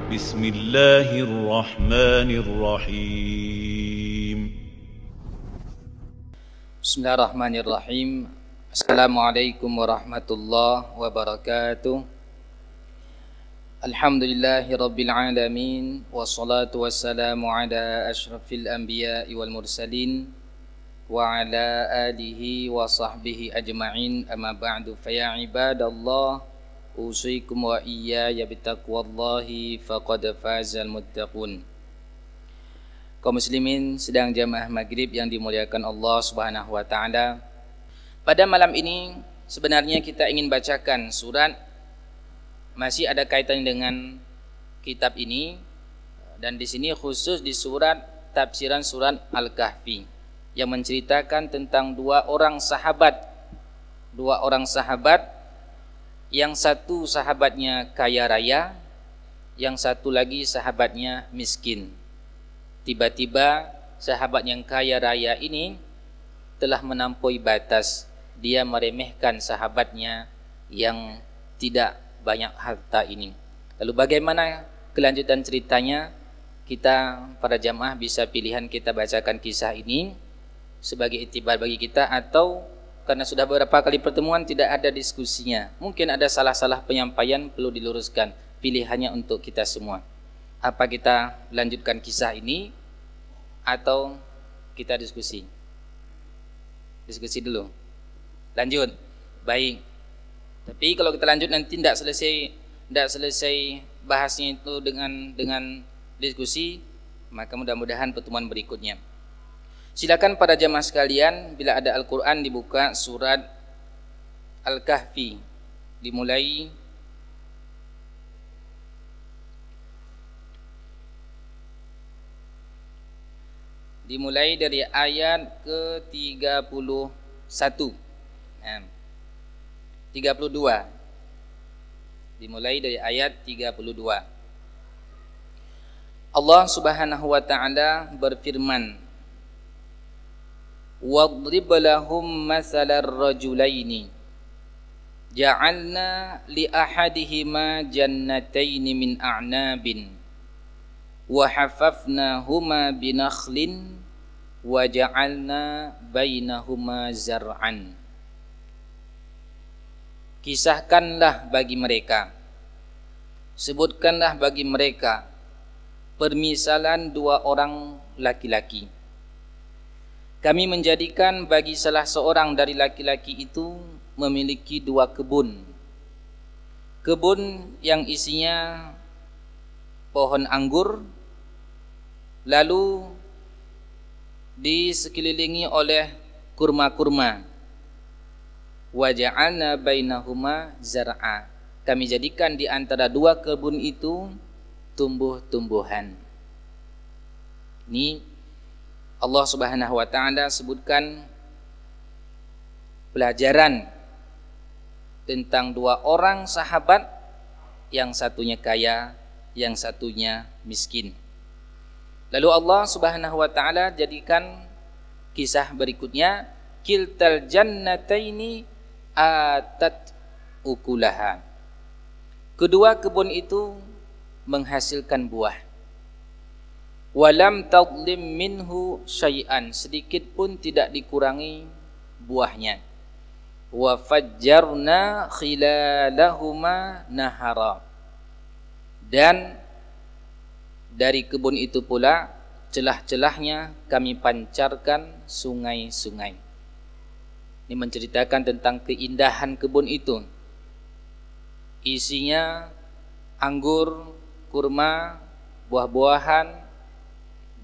بسم الله الرحمن الرحيم بسم الله الرحمن الرحيم. Assalamualaikum warahmatullahi wabarakatuh. Alhamdulillahi rabbil alamin. Wassalatu wassalamu ala ashrafil anbiya'i wal mursalin wa ala alihi wa sahbihi ajma'in. Amma ba'du, faya ibadallah, usikum wa iyaya bitaqwallahi faqad fazal muttaqun. Kaum muslimin sedang jamaah maghrib yang dimuliakan Allah Subhanahu wa taala. Pada malam ini sebenarnya kita ingin bacakan surat, masih ada kaitan dengan kitab ini, dan di sini khusus di surat tafsiran surat Al-Kahfi yang menceritakan tentang dua orang sahabat, yang satu sahabatnya kaya raya, yang satu lagi sahabatnya miskin. Tiba-tiba sahabat yang kaya raya ini telah melampaui batas. Dia meremehkan sahabatnya yang tidak banyak harta ini. Lalu bagaimana kelanjutan ceritanya? Kita para jamaah bisa pilihan kita bacakan kisah ini sebagai iktibar bagi kita, atau karena sudah beberapa kali pertemuan tidak ada diskusinya, mungkin ada salah-salah penyampaian perlu diluruskan. Pilihannya untuk kita semua. Apa kita lanjutkan kisah ini atau kita diskusi? Diskusi dulu. Lanjut. Baik. Tapi kalau kita lanjut nanti tidak selesai bahasnya itu dengan diskusi, maka mudah-mudahan pertemuan berikutnya. Silakan para jamaah sekalian, bila ada Al-Qur'an dibuka surat Al-Kahfi, dimulai dari ayat ke-31. 32. Dimulai dari ayat 32. Allah Subhanahu wa taala berfirman, "Wadrib lahum mathalar rajulaini ja'alna li ahadihima jannataini min a'nabin wa hafafnahuma binakhlin wa ja'alna bainahuma zar'an." Kisahkanlah bagi mereka, sebutkanlah bagi mereka permisalan dua orang laki-laki. Kami menjadikan bagi salah seorang dari laki-laki itu memiliki dua kebun. Kebun yang isinya pohon anggur, lalu disekelilingi oleh kurma-kurma. Wa ja'alna bainahuma zar'a. Kami jadikan di antara dua kebun itu tumbuh-tumbuhan. Ini Allah Subhanahu wa taala sebutkan pelajaran tentang dua orang sahabat, yang satunya kaya, yang satunya miskin. Lalu Allah Subhanahu wa taala jadikan kisah berikutnya, kiltal jannataini atat ukulaha. Kedua kebun itu menghasilkan buah. Walam tadlim minhu syai'an, sedikit pun tidak dikurangi buahnya. Wa fajjarna khilalahuma nahara, dan dari kebun itu pula celah-celahnya kami pancarkan sungai-sungai. Ini menceritakan tentang keindahan kebun itu. Isinya anggur, kurma, buah-buahan,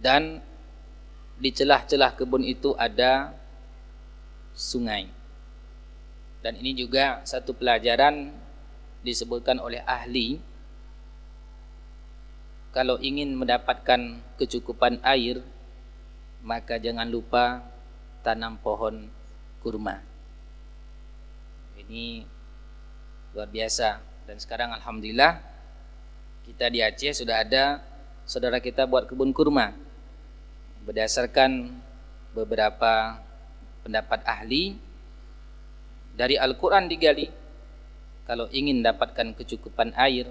dan di celah-celah kebun itu ada sungai. Dan ini juga satu pelajaran disebutkan oleh ahli, kalau ingin mendapatkan kecukupan air, maka jangan lupa tanam pohon kurma. Ini luar biasa. Dan sekarang alhamdulillah kita di Aceh sudah ada saudara kita buat kebun kurma. Berdasarkan beberapa pendapat ahli, dari Al-Quran digali, kalau ingin dapatkan kecukupan air,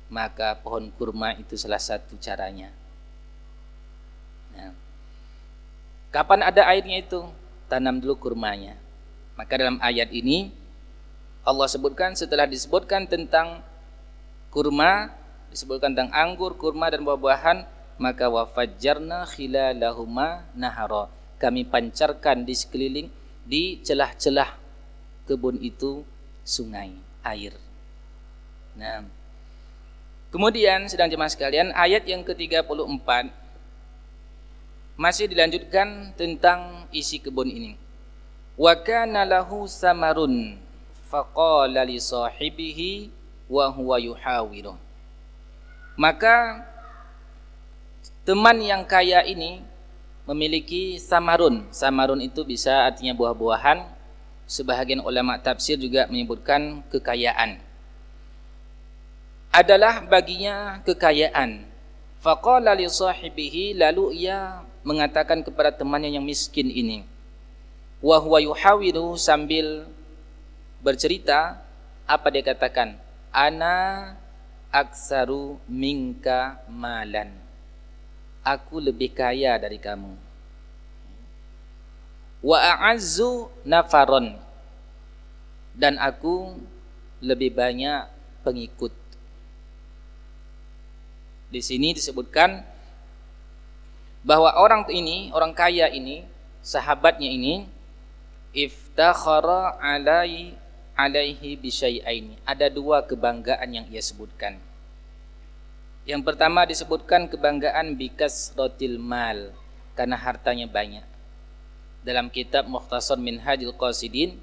maka pohon kurma itu salah satu caranya. Nah, kapan ada airnya itu? Tanam dulu kurmanya. Maka dalam ayat ini Allah sebutkan, setelah disebutkan tentang kurma, disebutkan tentang anggur, kurma dan buah-buahan, maka wafajjarna khilalahuma nahara. Kami pancarkan di sekeliling, di celah-celah kebun itu sungai, air. Nah, kemudian sedang jemaah sekalian, ayat yang ke-34 masih dilanjutkan tentang isi kebun ini. Wa kana lahu samarun faqala li sahibihi wa huwa yuhawiru. Maka teman yang kaya ini memiliki samarun. Samarun itu bisa artinya buah-buahan. Sebahagian ulama tafsir juga menyebutkan kekayaan. Adalah baginya kekayaan. Faqala li sahibihi, lalu ia mengatakan kepada temannya yang miskin ini, wa huwa yuhawiru, sambil bercerita, apa dia katakan? Ana aksaru minka malan. Aku lebih kaya dari kamu. Wa a'azzu nafaron, dan aku lebih banyak pengikut. Di sini disebutkan bahwa orang ini, orang kaya ini, sahabatnya ini, iftakhara alaihi bisyai'aini. Ada dua kebanggaan yang ia sebutkan. Yang pertama disebutkan kebanggaan bikasratil mal, karena hartanya banyak. Dalam kitab Mukhtasar Minhajul Qasidin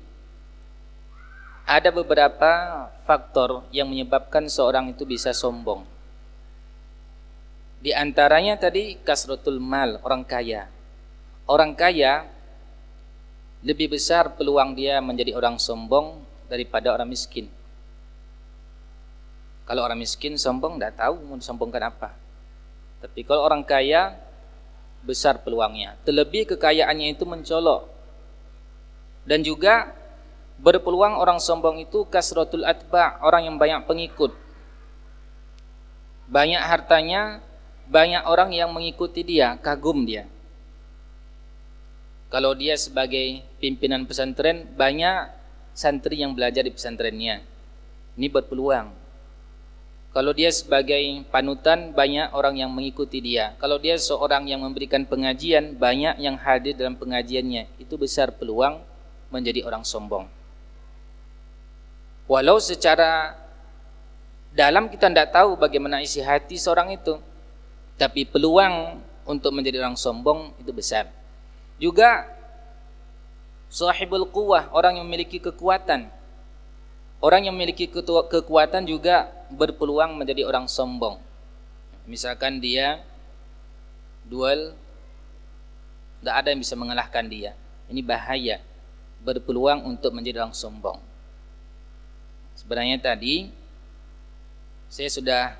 ada beberapa faktor yang menyebabkan seorang itu bisa sombong. Di antaranya tadi kasratul mal, orang kaya. Orang kaya lebih besar peluang dia menjadi orang sombong daripada orang miskin. Kalau orang miskin sombong, tidak tahu mau disombongkan apa. Tapi kalau orang kaya, besar peluangnya. Terlebih kekayaannya itu mencolok. Dan juga berpeluang orang sombong itu kasratul atba', orang yang banyak pengikut. Banyak hartanya, banyak orang yang mengikuti dia, kagum dia. Kalau dia sebagai pimpinan pesantren, banyak santri yang belajar di pesantrennya. Ini berpeluang. Kalau dia sebagai panutan, banyak orang yang mengikuti dia. Kalau dia seorang yang memberikan pengajian, banyak yang hadir dalam pengajiannya. Itu besar peluang menjadi orang sombong. Walau secara dalam kita tidak tahu bagaimana isi hati seorang itu, tapi peluang untuk menjadi orang sombong itu besar. Juga sahibul quwwah, orang yang memiliki kekuatan. Orang yang memiliki kekuatan juga berpeluang menjadi orang sombong. Misalkan dia duel, tidak ada yang bisa mengalahkan dia. Ini bahaya, berpeluang untuk menjadi orang sombong. Sebenarnya tadi saya sudah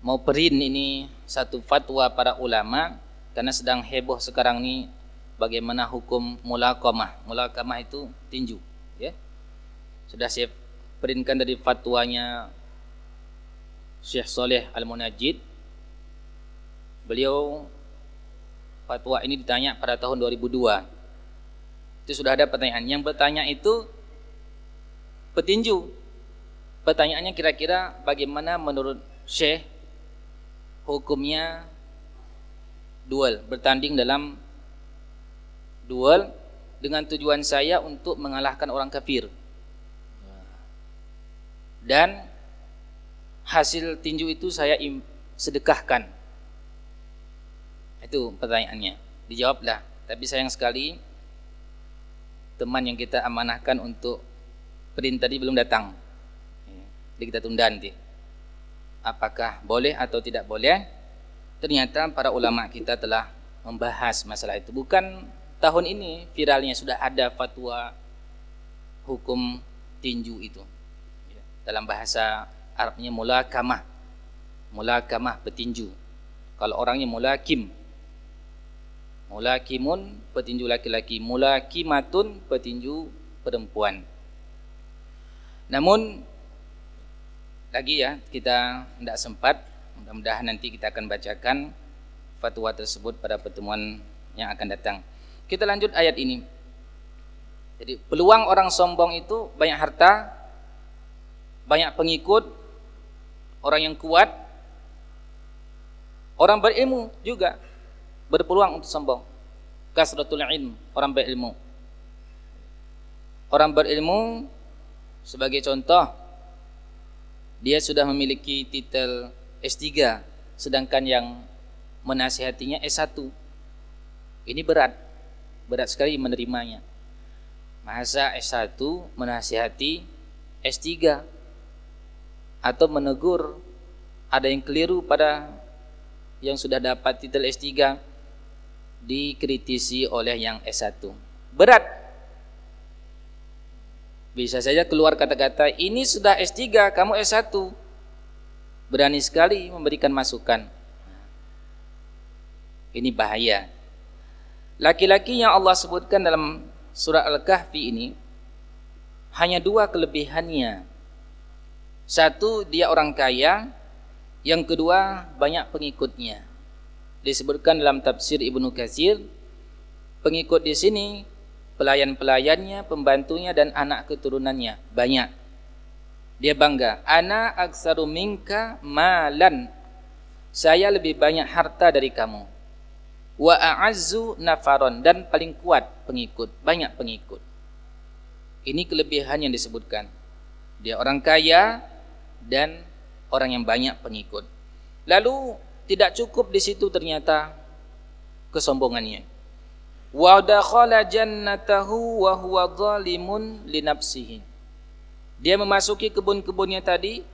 mau print ini satu fatwa para ulama, karena sedang heboh sekarang ini bagaimana hukum mulaqamah. Mulaqamah itu tinju, ya. Sudah saya printkan dari fatwanya Syekh Saleh Al-Munajjid. Beliau fatwa ini ditanya pada tahun 2002. Itu sudah ada pertanyaan. Yang bertanya itu petinju. Pertanyaannya kira-kira bagaimana menurut Syekh hukumnya duel, bertanding dalam duel dengan tujuan saya untuk mengalahkan orang kafir. Dan hasil tinju itu saya sedekahkan. Itu pertanyaannya. Dijawablah. Tapi sayang sekali teman yang kita amanahkan untuk print tadi belum datang. Jadi kita tunda nanti. Apakah boleh atau tidak boleh? Ternyata para ulama kita telah membahas masalah itu. Bukan tahun ini viralnya, sudah ada fatwa hukum tinju itu. Dalam bahasa Arabnya mulaqamah. Mulaqamah petinju. Kalau orangnya mulakim. Mulakimun petinju laki-laki, mulakimatun petinju perempuan. Namun lagi ya, kita tidak sempat. Mudah-mudahan nanti kita akan bacakan fatwa tersebut pada pertemuan yang akan datang. Kita lanjut ayat ini. Jadi peluang orang sombong itu banyak harta, banyak pengikut, orang yang kuat. Orang berilmu juga berpeluang untuk sombong. Kasratul ilm, orang berilmu. Orang berilmu sebagai contoh, dia sudah memiliki titel S3, sedangkan yang menasihatinya S1. Ini berat sekali menerimanya. Masa S1 menasihati S3 atau menegur ada yang keliru pada yang sudah dapat titel S3 dikritisi oleh yang S1. Berat. Bisa saja keluar kata-kata, ini sudah S3, kamu S1. Berani sekali memberikan masukan. Ini bahaya. Laki-laki yang Allah sebutkan dalam surah Al-Kahfi ini hanya dua kelebihannya. Satu, dia orang kaya. Yang kedua, banyak pengikutnya. Disebutkan dalam tafsir Ibnu Katsir, pengikut di sini pelayan-pelayannya, pembantunya dan anak keturunannya banyak. Dia bangga, ana aktsaru minka malan. Saya lebih banyak harta dari kamu. Wa a'azzu nafaron, dan paling kuat pengikut, banyak pengikut. Ini kelebihan yang disebutkan. Dia orang kaya dan orang yang banyak pengikut. Lalu tidak cukup di situ ternyata kesombongannya. Wa dakhala jannatahu wa huwa zalimun li nafsihi. Dia memasuki kebun-kebunnya tadi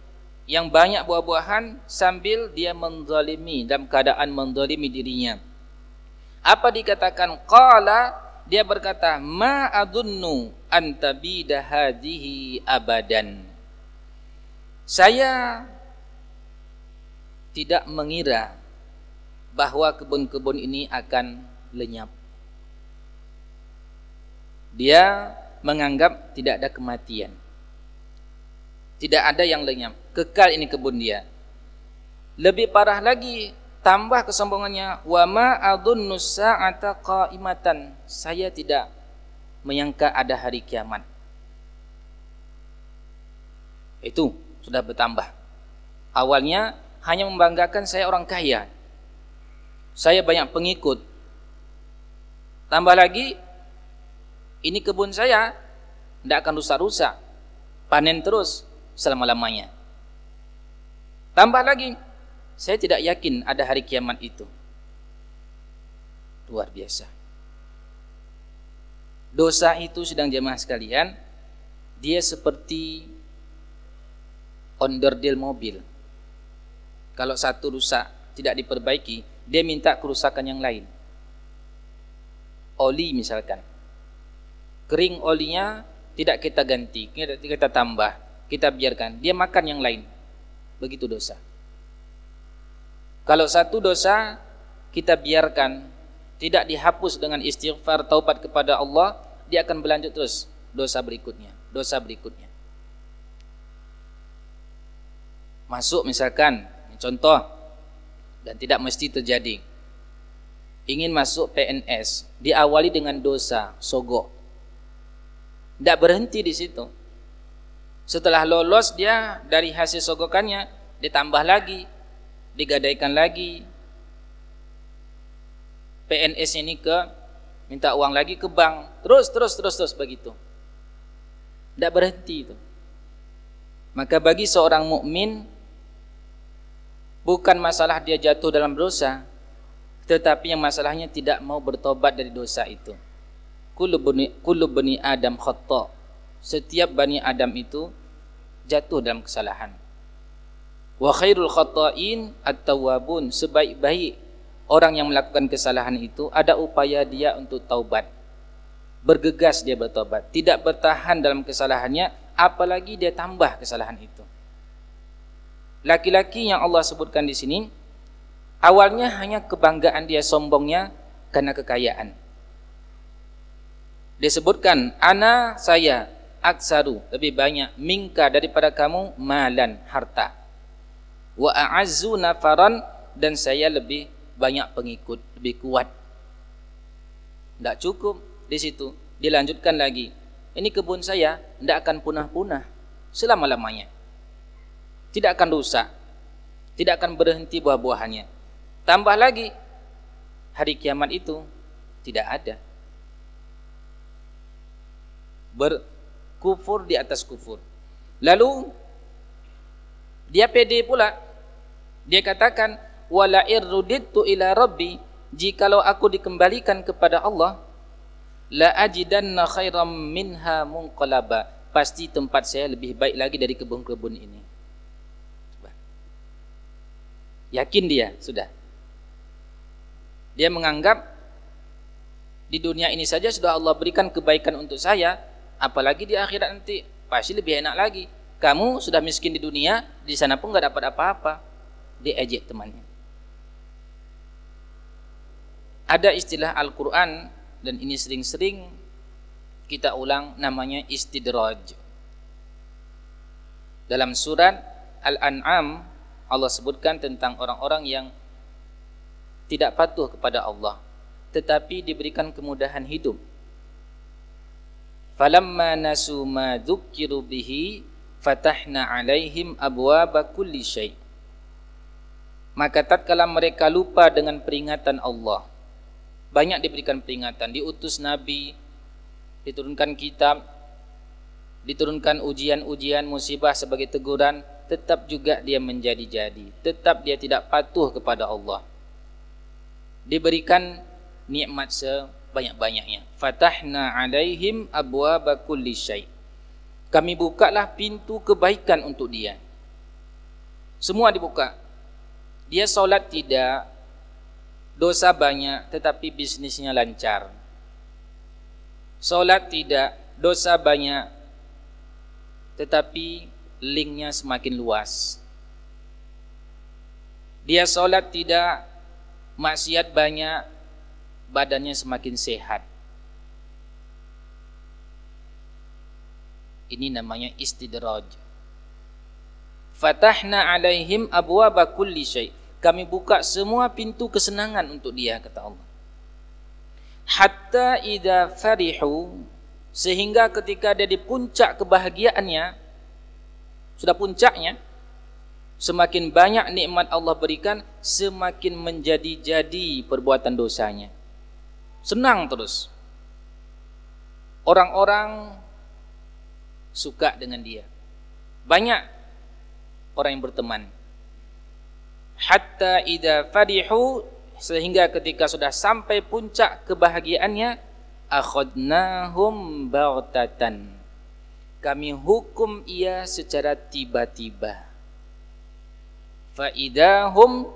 yang banyak buah-buahan sambil dia menzalimi, dalam keadaan menzalimi dirinya. Apa dikatakan? Qala, dia berkata, ma adunnu an tabida hadhihi abadan. Saya tidak mengira bahwa kebun-kebun ini akan lenyap. Dia menganggap tidak ada kematian. Tidak ada yang lenyap. Kekal ini kebun dia. Lebih parah lagi, tambah kesombongannya, wa ma adunnu sa'ata qa'imatan. Saya tidak menyangka ada hari kiamat. Itu sudah bertambah. Awalnya hanya membanggakan saya orang kaya, saya banyak pengikut. Tambah lagi, ini kebun saya tidak akan rusak-rusak, panen terus selama-lamanya. Tambah lagi, saya tidak yakin ada hari kiamat itu. Luar biasa. Dosa itu, sedang jemaah sekalian, dia seperti onderdil mobil. Kalau satu rusak tidak diperbaiki, dia minta kerusakan yang lain. Oli misalkan, kering olinya tidak kita ganti, kita tambah, kita biarkan, dia makan yang lain. Begitu dosa. Kalau satu dosa kita biarkan, tidak dihapus dengan istighfar, taubat kepada Allah, dia akan berlanjut terus dosa berikutnya, dosa berikutnya. Masuk misalkan, contoh, dan tidak mesti terjadi, ingin masuk PNS, diawali dengan dosa sogok, tidak berhenti di situ. Setelah lolos dia dari hasil sogokannya, ditambah lagi, digadaikan lagi. PNS ini minta uang lagi ke bank, terus begitu, tidak berhenti itu. Maka bagi seorang mukmin, bukan masalah dia jatuh dalam dosa, tetapi yang masalahnya tidak mau bertobat dari dosa itu. Kullu bani Adam khata'. Setiap bani Adam itu jatuh dalam kesalahan. Wa khairul khata'in at-tawwabun. Sebaik-baik orang yang melakukan kesalahan itu ada upaya dia untuk taubat. Bergegas dia bertobat, tidak bertahan dalam kesalahannya, apalagi dia tambah kesalahan itu. Laki-laki yang Allah sebutkan di sini, awalnya hanya kebanggaan dia, sombongnya karena kekayaan. Disebutkan, ana saya aksaru, lebih banyak, minka, daripada kamu, malan, harta. Wa a'azzu nafaran, dan saya lebih banyak pengikut, lebih kuat. Tidak cukup di situ, dilanjutkan lagi. Ini kebun saya tidak akan punah-punah selama-lamanya. Tidak akan rusak, tidak akan berhenti buah-buahannya. Tambah lagi, hari kiamat itu tidak ada. Berkufur di atas kufur. Lalu dia pede pula. Dia katakan, wala irruditu ila rabbi, jikalau aku dikembalikan kepada Allah, la ajidanna khairam minha munqalaba, pasti tempat saya lebih baik lagi dari kebun-kebun ini. Yakin dia sudah. Dia menganggap di dunia ini saja sudah Allah berikan kebaikan untuk saya, apalagi di akhirat nanti pasti lebih enak lagi. Kamu sudah miskin di dunia, di sana pun nggak dapat apa-apa. Diejek temannya. Ada istilah Al-Quran, dan ini sering-sering kita ulang, namanya istidraj. Dalam surat Al-An'am, Allah sebutkan tentang orang-orang yang tidak patuh kepada Allah, tetapi diberikan kemudahan hidup. Falamma nasu ma dzukkiru bihi fatahna alaihim abwaaba kulli syai'. Maka tatkala mereka lupa dengan peringatan Allah, banyak diberikan peringatan, diutus nabi, diturunkan kitab, diturunkan ujian-ujian, musibah sebagai teguran, tetap juga dia menjadi-jadi, tetap dia tidak patuh kepada Allah. Diberikan nikmat sebanyak-banyaknya. Fatahna alaihim abwaaba kulli syai'. Kami bukalah pintu kebaikan untuk dia. Semua dibuka. Dia solat tidak, dosa banyak, tetapi bisnisnya lancar. Solat tidak, dosa banyak, tetapi linknya semakin luas. Dia solat tidak, maksiat banyak, badannya semakin sehat. Ini namanya istidraj. Fatahna alaihim abwaaba kulli syai'. Kami buka semua pintu kesenangan untuk dia, kata Allah. Hatta idza farihu, sehingga ketika dia di puncak kebahagiaannya, sudah puncaknya, semakin banyak nikmat Allah berikan, semakin menjadi-jadi perbuatan dosanya. Senang terus. Orang-orang suka dengan dia. Banyak orang yang berteman. Hatta idza farihu, sehingga ketika sudah sampai puncak kebahagiaannya, akhadnahum baghtatan, kami hukum ia secara tiba-tiba. Fa idahum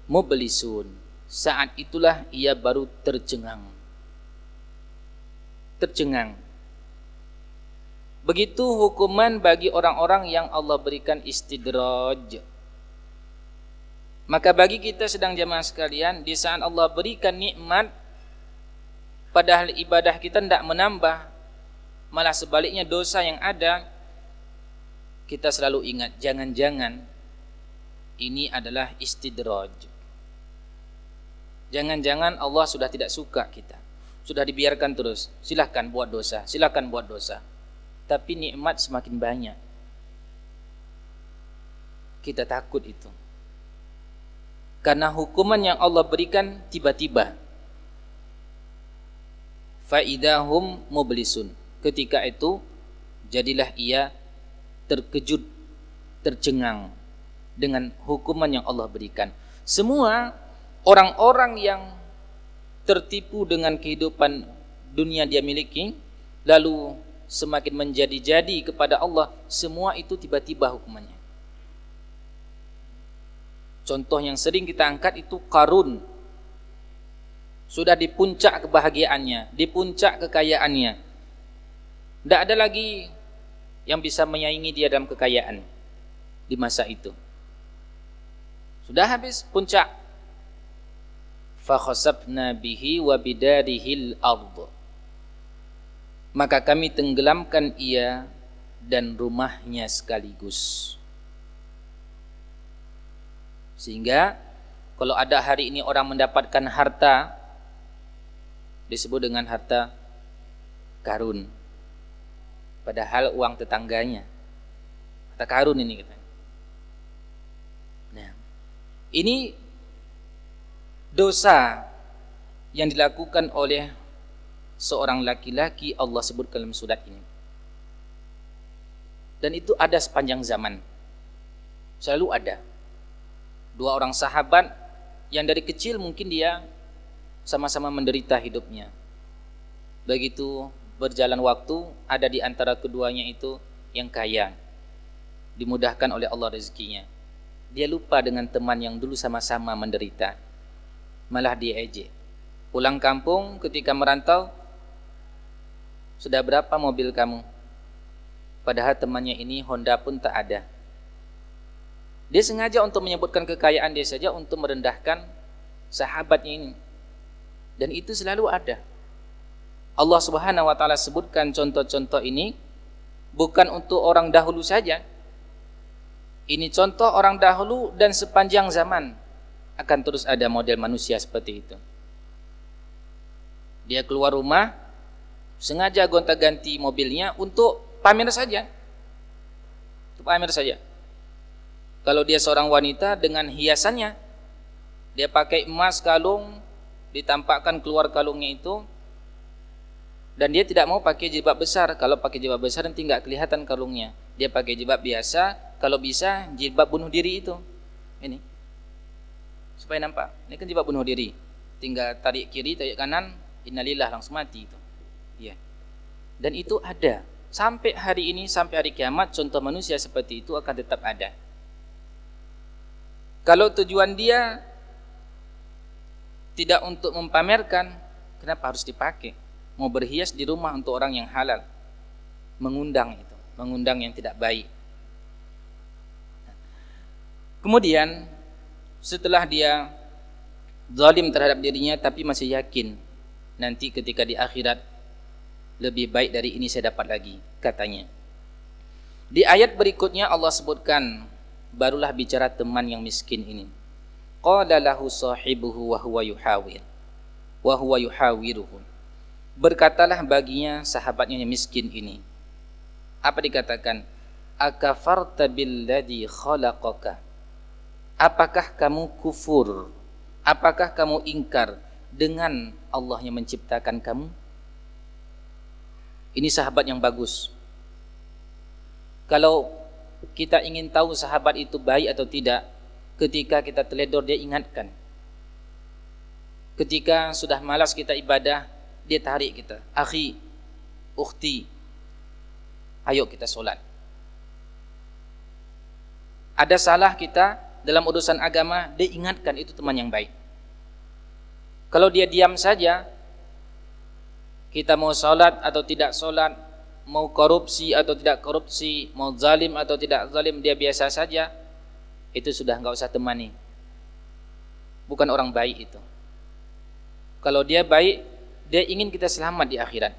mublisun, saat itulah ia baru tercengang. Tercengang. Begitu hukuman bagi orang-orang yang Allah berikan istidraj. Maka bagi kita sedang jamaah sekalian, di saat Allah berikan nikmat, padahal ibadah kita tidak menambah, malah sebaliknya dosa yang ada, kita selalu ingat, jangan-jangan ini adalah istidraj. Jangan-jangan Allah sudah tidak suka kita, sudah dibiarkan terus, silahkan buat dosa, silahkan buat dosa. Tapi nikmat semakin banyak. Kita takut itu. Karena hukuman yang Allah berikan tiba-tiba. Faidahum mublisun. Ketika itu jadilah ia terkejut, tercengang dengan hukuman yang Allah berikan. Semua orang-orang yang tertipu dengan kehidupan dunia dia miliki, lalu semakin menjadi-jadi kepada Allah, semua itu tiba-tiba hukumannya. Contoh yang sering kita angkat itu Qarun. Sudah di puncak kebahagiaannya, di puncak kekayaannya. Tidak ada lagi yang bisa menyaingi dia dalam kekayaan di masa itu. Sudah habis puncak. Fa khasabna bihi wa bidarihil ardh. maka kami tenggelamkan ia dan rumahnya sekaligus. Sehingga kalau ada hari ini orang mendapatkan harta, disebut dengan harta karun, padahal uang tetangganya. Harta karun ini katanya. Nah, ini dosa yang dilakukan oleh seorang laki-laki, Allah sebut dalam surat ini. Dan itu ada sepanjang zaman. Selalu ada. Dua orang sahabat yang dari kecil mungkin dia sama-sama menderita hidupnya. Begitu berjalan waktu, ada di antara keduanya itu yang kaya, dimudahkan oleh Allah rezekinya. Dia lupa dengan teman yang dulu sama-sama menderita, malah dia ejek. Pulang kampung ketika merantau, sudah berapa mobil kamu? Padahal temannya ini Honda pun tak ada. Dia sengaja untuk menyebutkan kekayaan dia saja untuk merendahkan sahabatnya ini. Dan itu selalu ada. Allah Subhanahu wa taala sebutkan contoh-contoh ini bukan untuk orang dahulu saja. Ini contoh orang dahulu dan sepanjang zaman akan terus ada model manusia seperti itu. Dia keluar rumah, sengaja gonta-ganti mobilnya untuk pamer saja. Untuk pamer saja. Kalau dia seorang wanita dengan hiasannya, dia pakai emas kalung, ditampakkan keluar kalungnya itu, dan dia tidak mau pakai jilbab besar. Kalau pakai jilbab besar nanti nggak kelihatan kalungnya. Dia pakai jilbab biasa, kalau bisa jilbab bunuh diri itu. Ini supaya nampak. Ini kan jilbab bunuh diri. Tinggal tarik kiri, tarik kanan, innalillah, langsung mati itu. Ya. Dan itu ada. Sampai hari ini, sampai hari kiamat, contoh manusia seperti itu akan tetap ada. Kalau tujuan dia tidak untuk mempamerkan, kenapa harus dipakai? Mau berhias di rumah untuk orang yang halal, mengundang itu, mengundang yang tidak baik. Kemudian setelah dia zalim terhadap dirinya tapi masih yakin nanti ketika di akhirat lebih baik dari ini saya dapat lagi, katanya. Di ayat berikutnya Allah sebutkan, barulah bicara teman yang miskin ini. Qala lahu sahibuhu wa huwa yuhawiruhu. Berkatalah baginya sahabatnya yang miskin ini. Apa dikatakan? Akafarta billadhi khalaqaka. Apakah kamu kufur? Apakah kamu ingkar dengan Allah yang menciptakan kamu? Ini sahabat yang bagus. Kalau kita ingin tahu sahabat itu baik atau tidak, ketika kita teledor dia ingatkan. Ketika sudah malas kita ibadah, dia tarik kita. Akhi, ukhti, ayo kita solat. Ada salah kita dalam urusan agama, dia ingatkan, itu teman yang baik. Kalau dia diam saja, kita mau sholat atau tidak sholat, mau korupsi atau tidak korupsi, mau zalim atau tidak zalim, dia biasa saja, itu sudah nggak usah temani. Bukan orang baik itu. Kalau dia baik, dia ingin kita selamat di akhirat.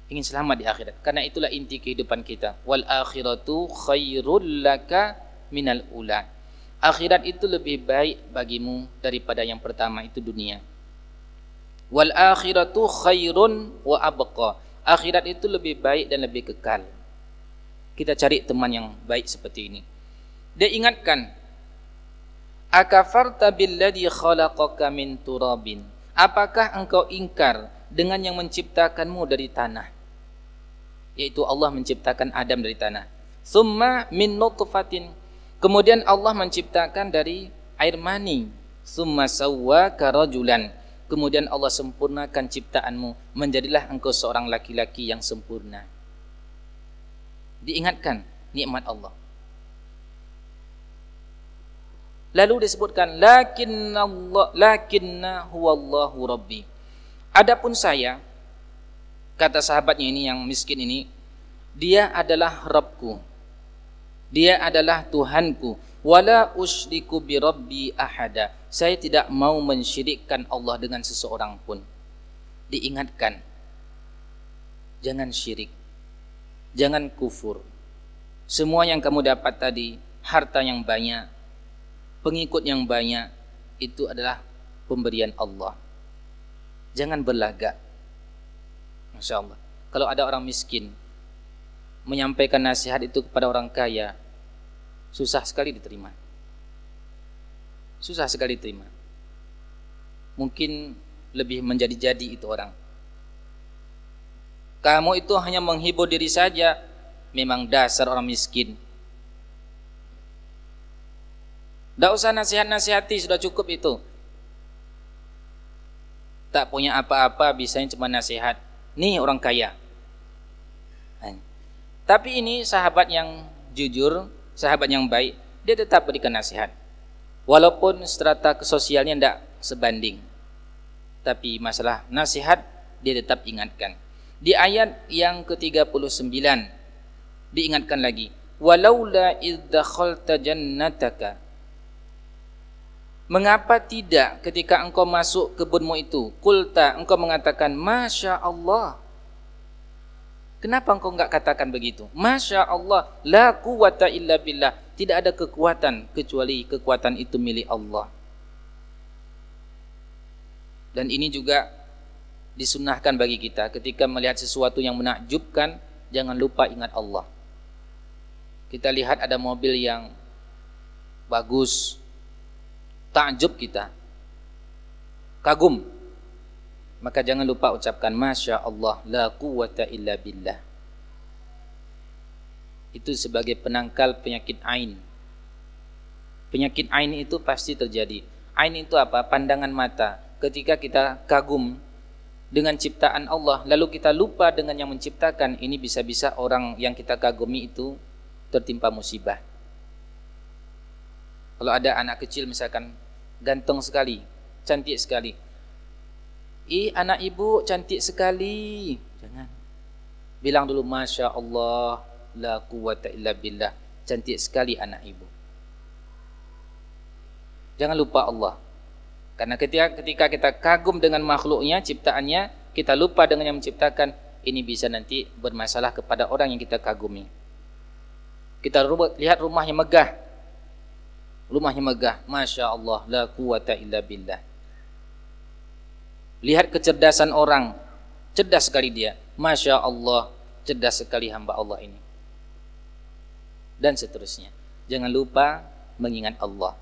Ingin selamat di akhirat. Karena itulah inti kehidupan kita. Wal akhiratu khairul laka minal ula. Akhirat itu lebih baik bagimu daripada yang pertama, itu dunia. Wal akhiratu khairun wa abqa. Akhirat itu lebih baik dan lebih kekal. Kita cari teman yang baik seperti ini. Dia ingatkan, akafarta billadhi khalaqaka min turabin. Apakah engkau ingkar dengan yang menciptakanmu dari tanah? Yaitu Allah menciptakan Adam dari tanah. Summa min nutfatin. Kemudian Allah menciptakan dari air mani. Summa sawwaka rajulan. Kemudian Allah sempurnakan ciptaanmu, menjadilah engkau seorang laki-laki yang sempurna. Diingatkan nikmat Allah. Lalu disebutkan lakinna huwallahu rabbi. Adapun saya, kata sahabatnya ini yang miskin ini, dia adalah Rabbku. Dia adalah Tuhanku. Wala usyriku bi rabbi ahada. Saya tidak mau mensyirikkan Allah dengan seseorang pun. Diingatkan. jangan syirik, jangan kufur. Semua yang kamu dapat tadi, harta yang banyak, pengikut yang banyak, itu adalah pemberian Allah. Jangan berlagak. Masya Allah. Kalau ada orang miskin menyampaikan nasihat itu kepada orang kaya, susah sekali diterima. Susah sekali diterima. Mungkin lebih menjadi-jadi itu orang. Kamu itu hanya menghibur diri saja, memang dasar orang miskin. Tidak usah nasihat-nasihati, sudah cukup itu. Tak punya apa-apa, bisanya cuma nasihat. Nih orang kaya. Tapi ini sahabat yang jujur, sahabat yang baik, dia tetap berikan nasihat. Walaupun strata sosialnya tidak sebanding, tapi masalah nasihat dia tetap ingatkan. Di ayat yang ke-39 diingatkan lagi, walaula idh dakhalta jannataka, mengapa tidak ketika engkau masuk kebunmu itu, qulta, engkau mengatakan masya Allah. Kenapa engkau enggak katakan begitu? Masya Allah, la quwata illa billah. Tidak ada kekuatan kecuali kekuatan itu milik Allah. Dan ini juga disunnahkan bagi kita ketika melihat sesuatu yang menakjubkan, jangan lupa ingat Allah. Kita lihat ada mobil yang bagus, takjub kita, kagum, maka jangan lupa ucapkan masya Allah, la quwata illa billah. Itu sebagai penangkal penyakit ain. Penyakit ain itu pasti terjadi. Ain itu apa? Pandangan mata. Ketika kita kagum dengan ciptaan Allah, lalu kita lupa dengan yang menciptakan, ini bisa-bisa orang yang kita kagumi itu tertimpa musibah. Kalau ada anak kecil misalkan ganteng sekali, cantik sekali, anak ibu cantik sekali, jangan. Bilang dulu masya Allah, la quwata illa billah, cantik sekali anak ibu. Jangan lupa Allah. Karena ketika kita kagum dengan makhluknya, ciptaannya, kita lupa dengan yang menciptakan, ini bisa nanti bermasalah kepada orang yang kita kagumi. Kita lihat rumahnya megah. Rumahnya megah, masya Allah, la quwata illa billah. Lihat kecerdasan orang, cerdas sekali dia, masya Allah, cerdas sekali hamba Allah ini. Dan seterusnya. Jangan lupa mengingat Allah.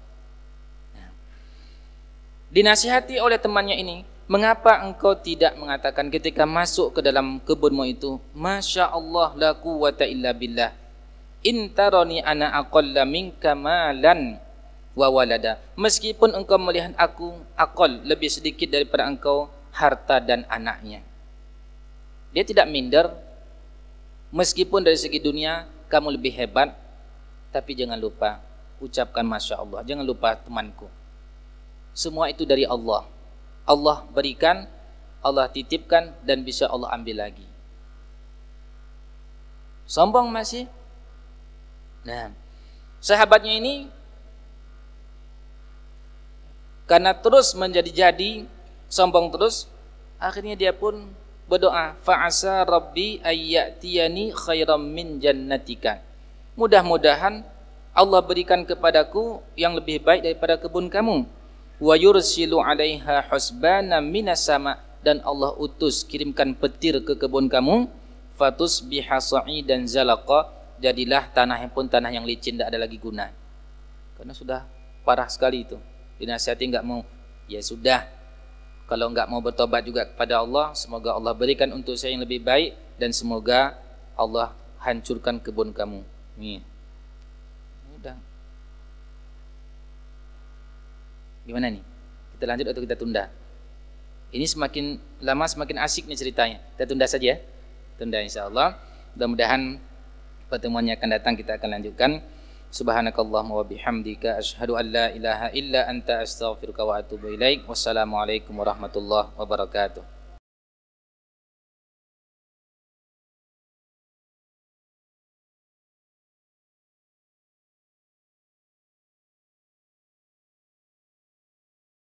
Dinasihati oleh temannya ini, mengapa engkau tidak mengatakan ketika masuk ke dalam kebunmu itu, masya Allah, la quwata illa billah, intaroni ana aqalla minka malan wa walada. Meskipun engkau melihat aku aqall, lebih sedikit daripada engkau harta dan anaknya. Dia tidak minder, meskipun dari segi dunia kamu lebih hebat, tapi jangan lupa ucapkan masya Allah. Jangan lupa temanku, semua itu dari Allah. Allah berikan, Allah titipkan, dan bisa Allah ambil lagi. Sombong masih? Nah, sahabatnya ini karena terus menjadi-jadi, sombong terus, akhirnya dia pun berdoa, fa'asa rabbi ayyatiyani khairam min jannatika. Mudah-mudahan Allah berikan kepadaku yang lebih baik daripada kebun kamu. Wa yursilu 'alaiha husbana minas sama, dan Allah utus, kirimkan petir ke kebun kamu, fatusbiha sa'idan zalaqa, jadilah tanahnya pun tanah yang licin, tidak ada lagi guna. Karena sudah parah sekali itu. Dinasihati enggak mau, ya sudah. Kalau enggak mau bertobat juga kepada Allah, semoga Allah berikan untuk saya yang lebih baik, dan semoga Allah hancurkan kebun kamu. Nih. Udah. Gimana nih? Kita lanjut atau kita tunda? Ini semakin lama semakin asik nih ceritanya. Kita tunda saja ya. Tunda insyaallah. Mudah-mudahan pertemuan yang akan datang kita akan lanjutkan. Subhanakallahumma wa bihamdika asyhadu an la ilaha illa anta astaghfiruka wa atubu ilaik. Wassalamualaikum warahmatullahi wabarakatuh.